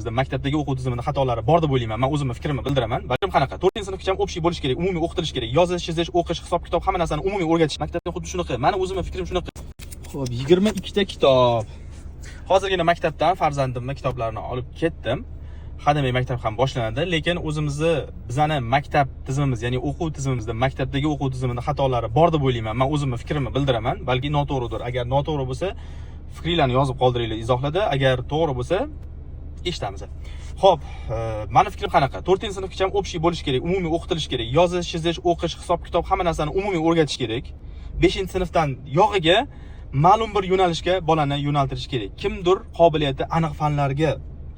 Bizda maktabdagi o'quv tizimida xatolari bor deb o'ylayman. Men o'zimning fikrimni bildiraman. Balkim qanaqa? 4-sinfgacha o'pshiy bo'lish kerak, umumiy o'qitilish kerak. Yozish, chizish, o'qish, hisob-kitob hamma narsani umumiy o'rgatish. Maktabda xuddi shunaqa. Meni o'zimning fikrim shunaqa. Xo'p, 22 ta kitob. Hozirgina maktabdan farzandimning kitoblarini olib ketdim. Hademay maktab ham boshlanadi, lekin bizani maktab tizimimiz, ya'ni o'quv tizimimizda maktabdagi o'quv tizimida xatolari bor deb o'ylayman. Men o'zimning fikrimni bildiraman. Balki noto'g'ridir. Agar noto'g'ri bo'lsa, fikringlarni yozib qoldiringlar izohlarda. Agar to'g'ri bo'lsa, eshitamiz. Xo'p, meni fikrim qanaqa? 4-sinfgacha o'pshiy bo'lish kerak, umumiy o'qitilish kerak. Yozish, chizish, o'qish, hisob-kitob hamma narsani umumiy o'rgatish kerak. 5-sinfdan yog'iga ma'lum bir yo'nalishga bolani yo'naltirish kerak. Kimdir qobiliyati aniq fanlarga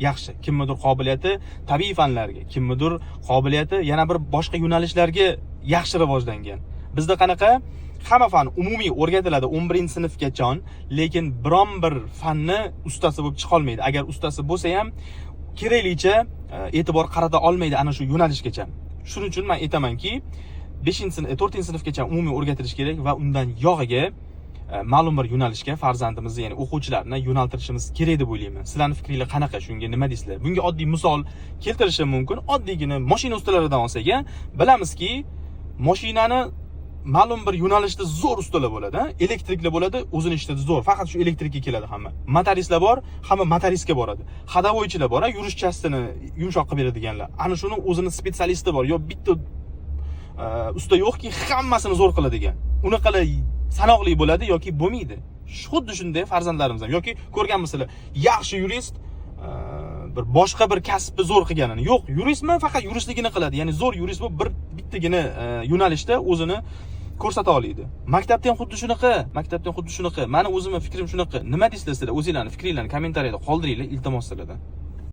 yaxshi, kimdir qobiliyati tabiiy fanlarga, kimdir qobiliyati yana bir boshqa yo'nalishlarga yaxshi rivojlangan. Bizda qanaqa? Hamma fan umumiy o'rgatiladi 11-sinfgacha, lekin biron bir fanni ustasi bo'lib chiqa olmaydi. Agar ustasi bo'lsa ham keraklicha e'tibor qarata olmaydi ana shu yo'nalishgacha. Shuning uchun men aytamanki, 4-sinfgacha umumiy o'rgatilish kerak va undan yog'iga ma'lum bir yo'nalishga farzandimizni, ya'ni o'quvchilarni yo'naltirishimiz kerak deb o'ylayman. Sizlarning fikringiz qanaqa? Shunga nima deysizlar? Bunga oddiy misol keltirishim mumkin. Oddiygina mashina ustalaridan olsak, bilamizki, mashinani ma'lum bir yo'nalishda zo'r ustalar bo'ladi, elektriklar bo'ladi, o'zini ishladi zo'r. Faqat shu elektrikka keladi hamma. Motoristlar bor, hamma motoristga boradi. Hadovoychilar bor, yurish chastini yumshoq qilib beradiganlar. Ana shuni o'zini spetsialisti bor. Yo bitta usta yo'qki, hammasini zo'r qiladigan. Unaqalar sanoqli bo'ladi yoki bo'lmaydi. Xuddi shunday farzandlarimiz ham yoki ko'rganmisizlar, yaxshi yurist bir boshqa bir kasbni zo'r qilganini. Yo'q, yuristmi faqat yuristligini qiladi. Ya'ni zo'r yurist bo'lib bittagina yo'nalishda o'zini ko'rsata oladi. Maktabda ham xuddi shunaqa. Meni o'zimning fikrim shunaqa. Nima deysizlar sizlar? O'zingizlarning fikringlarni kommentariyada qoldiringlar, iltimos sizlardan.